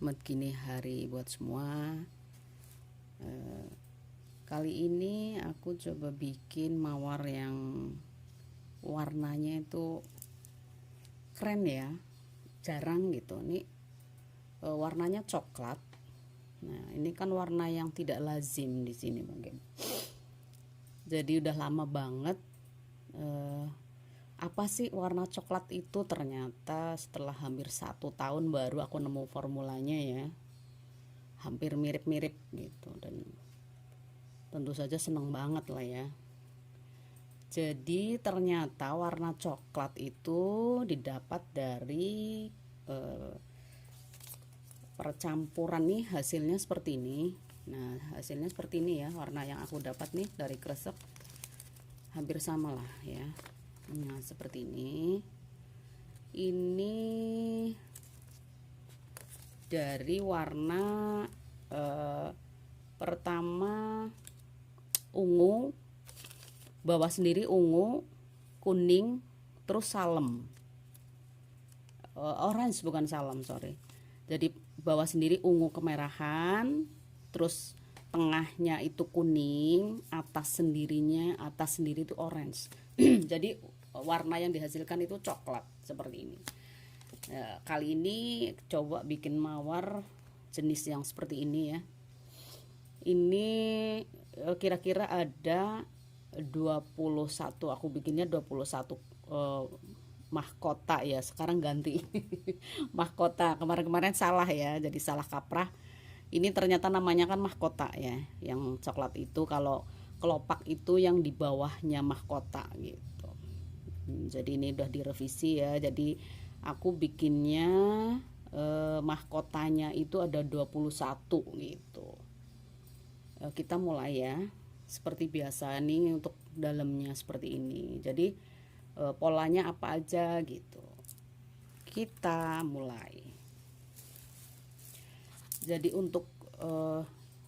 Selamat gini hari buat semua. Kali ini aku coba bikin mawar yang warnanya itu keren ya, jarang gitu. Ini warnanya coklat. Nah, ini kan warna yang tidak lazim di sini mungkin. Jadi udah lama banget. Apa sih warna coklat itu? Ternyata setelah hampir 1 tahun baru aku nemu formulanya ya. Hampir mirip-mirip gitu, dan tentu saja seneng banget lah ya. Jadi ternyata warna coklat itu didapat dari percampuran nih, hasilnya seperti ini. Nah, hasilnya seperti ini ya, warna yang aku dapat nih dari kresek hampir sama lah ya. Nah, seperti ini. Ini dari warna pertama ungu, bawah sendiri ungu, kuning, terus salem, orange bukan salem, sorry. Jadi bawah sendiri ungu kemerahan, terus tengahnya itu kuning, atas sendiri itu orange. Jadi warna yang dihasilkan itu coklat seperti ini. Nah, kali ini coba bikin mawar jenis yang seperti ini ya. Ini kira-kira ada 21, aku bikinnya 21 mahkota ya, sekarang ganti mahkota, kemarin-kemarin salah ya, jadi salah kaprah. Ini ternyata namanya kan mahkota ya, yang coklat itu. Kalau kelopak itu yang di bawahnya mahkota gitu. Jadi ini udah direvisi ya, jadi aku bikinnya mahkotanya itu ada 21 gitu. Kita mulai ya, seperti biasa nih untuk dalamnya seperti ini. Jadi polanya apa aja gitu. Kita mulai. Jadi untuk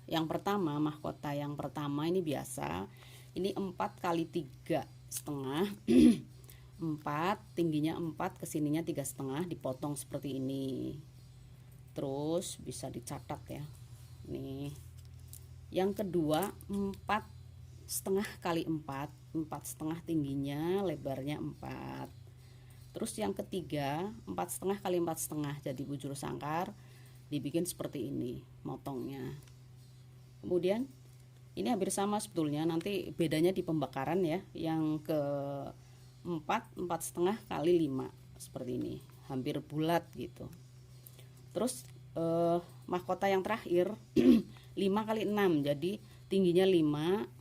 yang pertama, mahkota yang pertama ini biasa. Ini 4 kali 3,5. 4, tingginya 4, kesininya 3,5, dipotong seperti ini. Terus bisa dicatat ya. Nih. Yang kedua 4,5 kali 4, 4,5 tingginya, lebarnya 4. Terus yang ketiga 4,5 kali 4,5, jadi bujur sangkar, dibikin seperti ini motongnya. Kemudian ini hampir sama sebetulnya, nanti bedanya di pembakaran ya. Yang ke 4,5 kali 5 seperti ini, hampir bulat gitu. Terus mahkota yang terakhir 5 kali 6, jadi tingginya 5,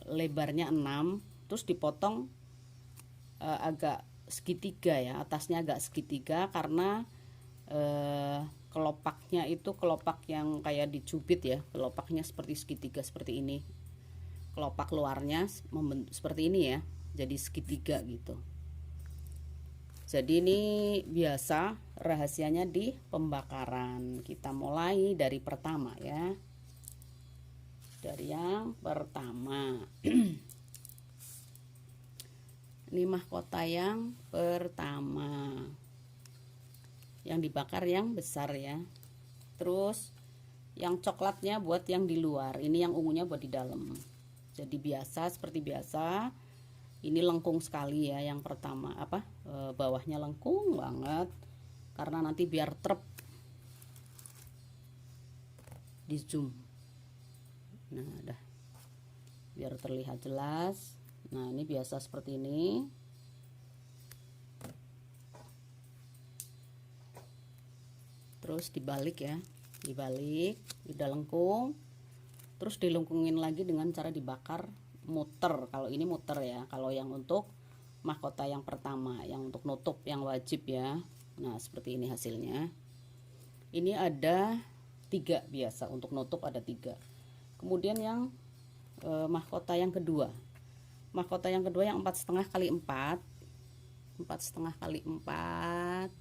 lebarnya 6, terus dipotong agak segitiga ya, atasnya agak segitiga karena kelopaknya itu kelopak yang kayak dicubit ya, kelopaknya seperti segitiga seperti ini, kelopak luarnya seperti ini ya, jadi segitiga gitu. Jadi ini biasa rahasianya di pembakaran. Kita mulai dari pertama ya. Dari yang pertama. Ini mahkota yang pertama. Yang dibakar yang besar ya. Terus yang coklatnya buat yang di luar. Ini yang ungunya buat di dalam. Jadi biasa, seperti biasa. Ini lengkung sekali ya, yang pertama bawahnya lengkung banget karena nanti biar trep di zoom. Nah, dah biar terlihat jelas. Nah, ini biasa seperti ini. Terus dibalik ya, dibalik, udah lengkung. Terus dilengkungin lagi dengan cara dibakar, muter. Kalau ini muter ya, kalau yang untuk mahkota yang pertama, yang untuk nutup yang wajib ya. Nah, seperti ini hasilnya. Ini ada 3 biasa, untuk nutup ada 3. Kemudian yang mahkota yang kedua. Mahkota yang kedua yang 4,5 kali 4. 4,5 kali 4.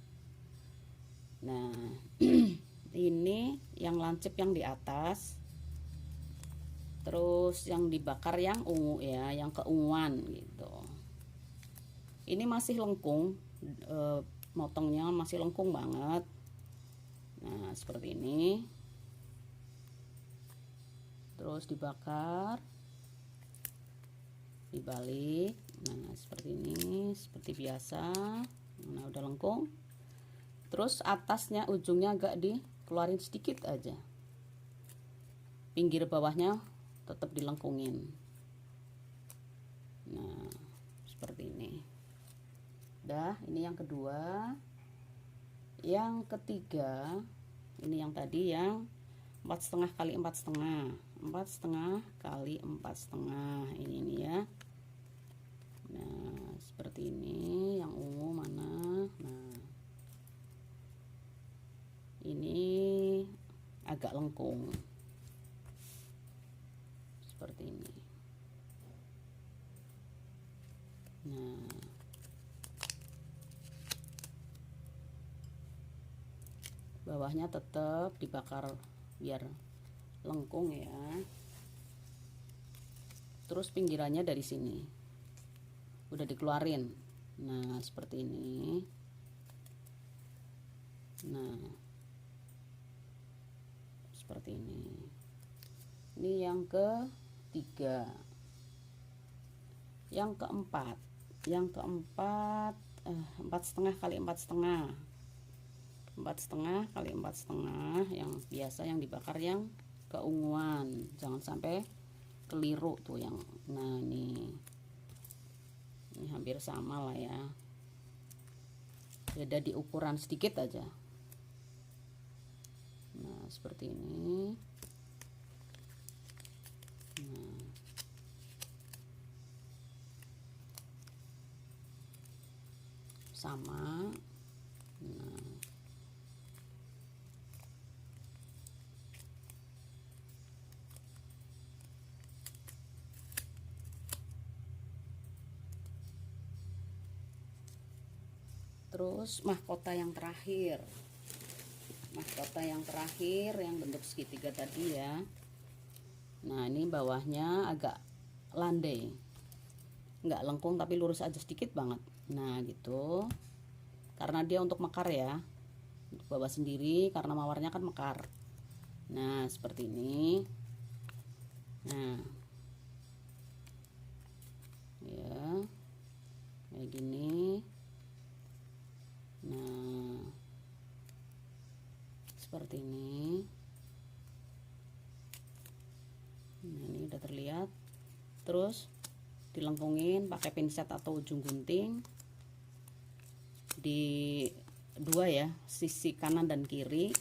Nah, ini yang lancip yang di atas. Terus yang dibakar yang ungu ya, yang keunguan gitu. Ini masih lengkung, motongnya masih lengkung banget. Nah, seperti ini. Terus dibakar, dibalik. Nah, seperti ini, seperti biasa. Nah, udah lengkung. Terus atasnya, ujungnya agak dikeluarin sedikit aja. Pinggir bawahnya tetap dilengkungin. Nah, seperti ini. Dah, ini yang kedua. Yang ketiga, ini yang tadi yang 4,5 kali 4,5, 4,5 kali 4,5 ini ya. Nah, seperti ini. Yang ungu mana? Nah, ini agak lengkung seperti ini. Nah, bawahnya tetap dibakar biar lengkung ya. Terus pinggirannya dari sini udah dikeluarin. Nah, seperti ini. Nah, seperti ini. Ini yang ketiga. Yang keempat, 4,5 kali 4,5, 4,5 kali 4,5 yang biasa, yang dibakar yang keunguan, jangan sampai keliru tuh yang. Nah, ini hampir sama lah ya, beda di ukuran sedikit aja. Nah, seperti ini. Nah, sama. Nah, terus mahkota yang terakhir, yang bentuk segitiga tadi ya. Nah, ini bawahnya agak landai, nggak lengkung tapi lurus aja sedikit banget. Nah, gitu, karena dia untuk mekar ya, untuk bawah sendiri karena mawarnya kan mekar. Nah, seperti ini. Nah, ya kayak gini. Nah, seperti ini. Nah, ini udah terlihat. Terus dilengkungin pakai pinset atau ujung gunting di dua ya, sisi kanan dan kiri,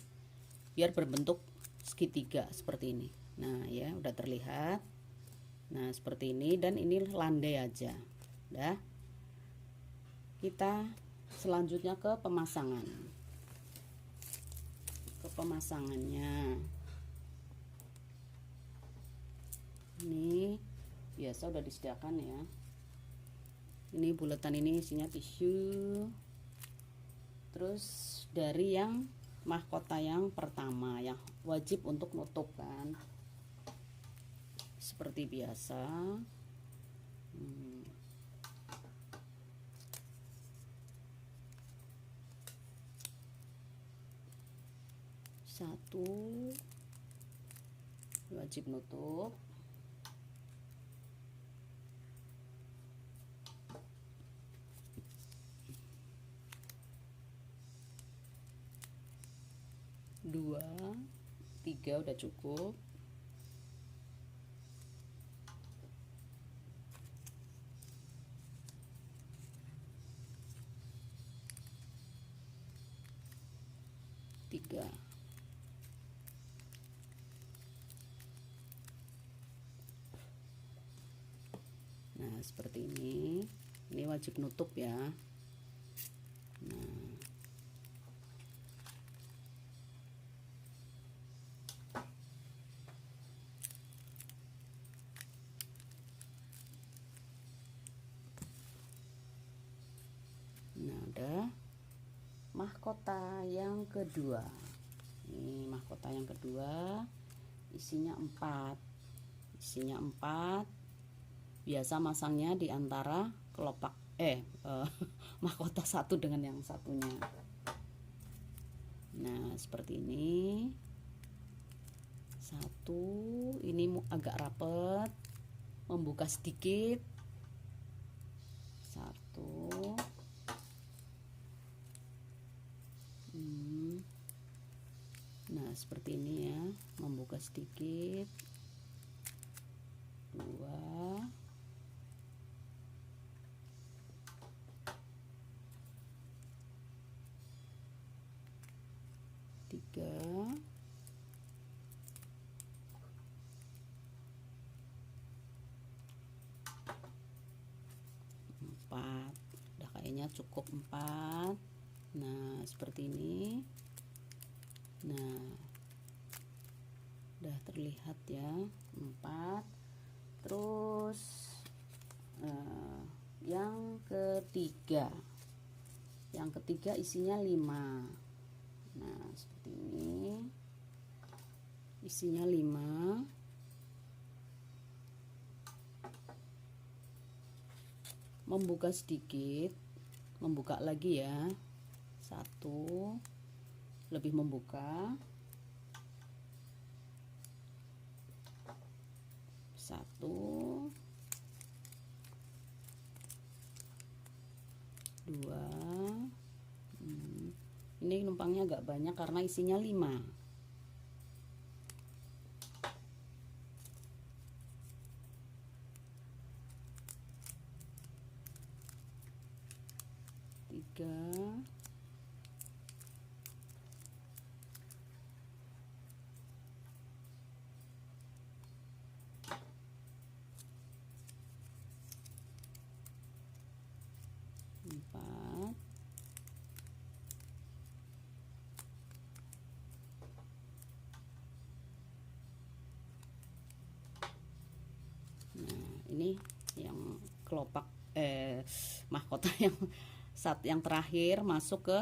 biar berbentuk segitiga seperti ini. Nah, ya udah terlihat. Nah, seperti ini, dan ini landai aja. Dah. Kita selanjutnya ke pemasangan. Pemasangannya. Ini biasa udah disediakan ya. Ini buletan, ini isinya tisu. Terus dari yang mahkota yang pertama yang wajib untuk nutup kan, seperti biasa. Satu wajib nutup. Dua, tiga udah cukup. Tiga. Nah, seperti ini. Ini wajib nutup ya. Nah, udah. Mahkota yang kedua. Ini mahkota yang kedua, isinya 4. Biasa masangnya di antara kelopak mahkota satu dengan yang satunya. Nah, seperti ini. Satu, ini agak rapet, membuka sedikit. Satu. Nah, seperti ini ya, membuka sedikit. Dua. Tiga. Empat. Udah kayaknya cukup 4. Nah, seperti ini. Nah, udah terlihat ya 4. Terus yang ketiga isinya 5. Nah, seperti ini, isinya 5. Membuka sedikit, membuka lagi ya. 1, lebih membuka. 1, 2. Ini numpangnya agak banyak karena isinya 5. 3. 4. Nah, ini yang kelopak mahkota yang terakhir masuk ke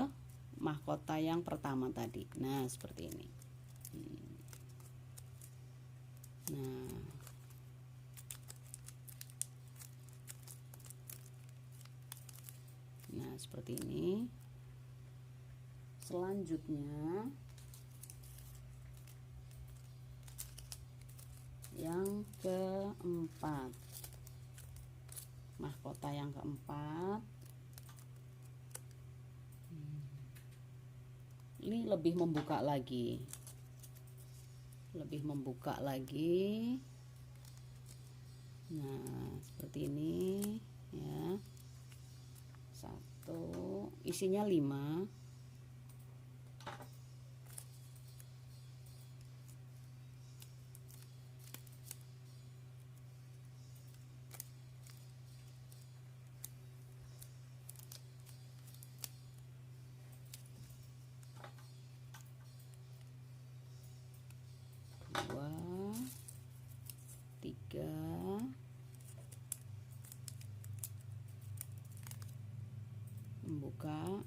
mahkota yang pertama tadi. Nah, seperti ini. Nah, seperti ini. Selanjutnya yang keempat, mahkota yang keempat. Ini lebih membuka lagi, Nah, seperti ini ya. 1, isinya 5. 2, 3, 4, membuka.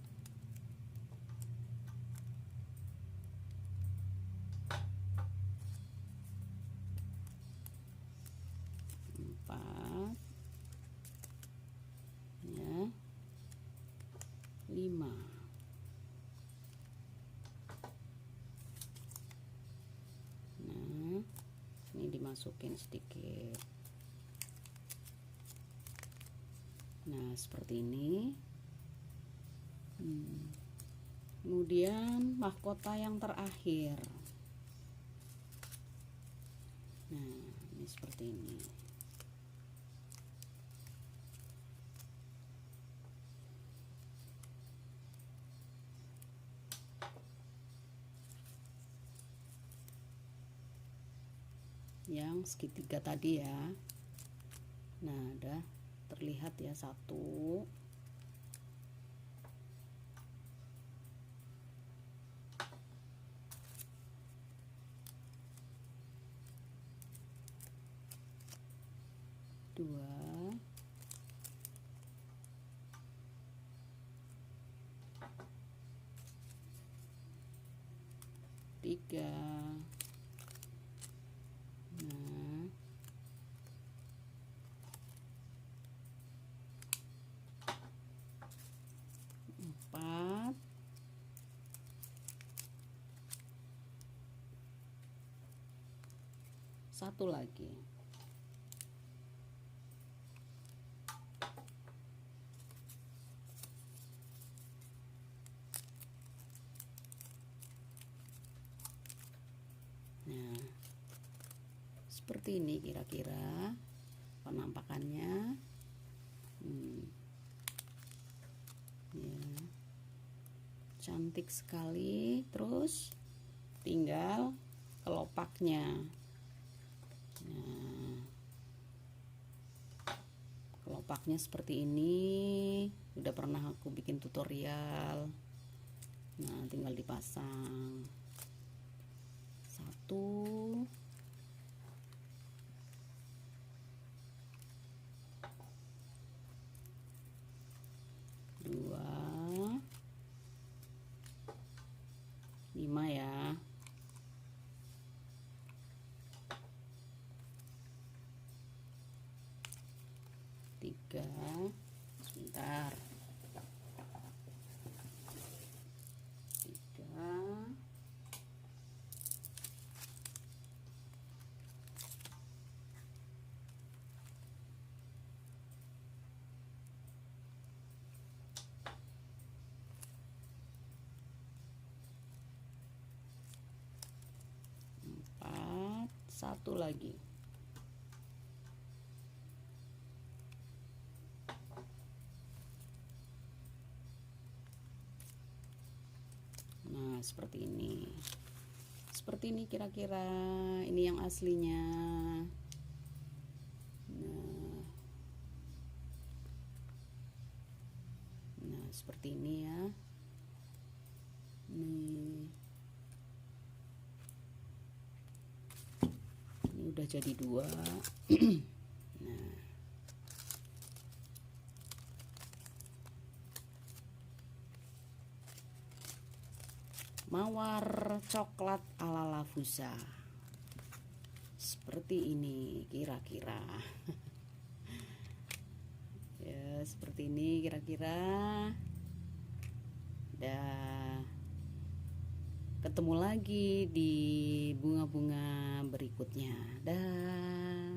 4 ya. 5. Nah, ini dimasukin sedikit. Nah, seperti ini. Kemudian mahkota yang terakhir. Nah, ini seperti ini. Yang segitiga tadi ya. Nah, udah terlihat ya. 1, 2, 3. Nah, 4, satu lagi. Nah, seperti ini kira-kira penampakannya. Ya, cantik sekali. Terus tinggal kelopaknya. Nah, kelopaknya seperti ini. Udah pernah aku bikin tutorial. Nah, tinggal dipasang. Satu, dua, 5 ya. Tiga, sebentar. Tiga, empat, satu lagi. Nah, seperti ini. Seperti ini kira-kira. Ini yang aslinya. Nah, seperti ini ya. Nih. Ini udah jadi 2. Nah. Mawar coklat ala Lavuza. Seperti ini kira-kira. Ya, seperti ini kira-kira. Dah. Ketemu lagi di bunga-bunga berikutnya. Dah.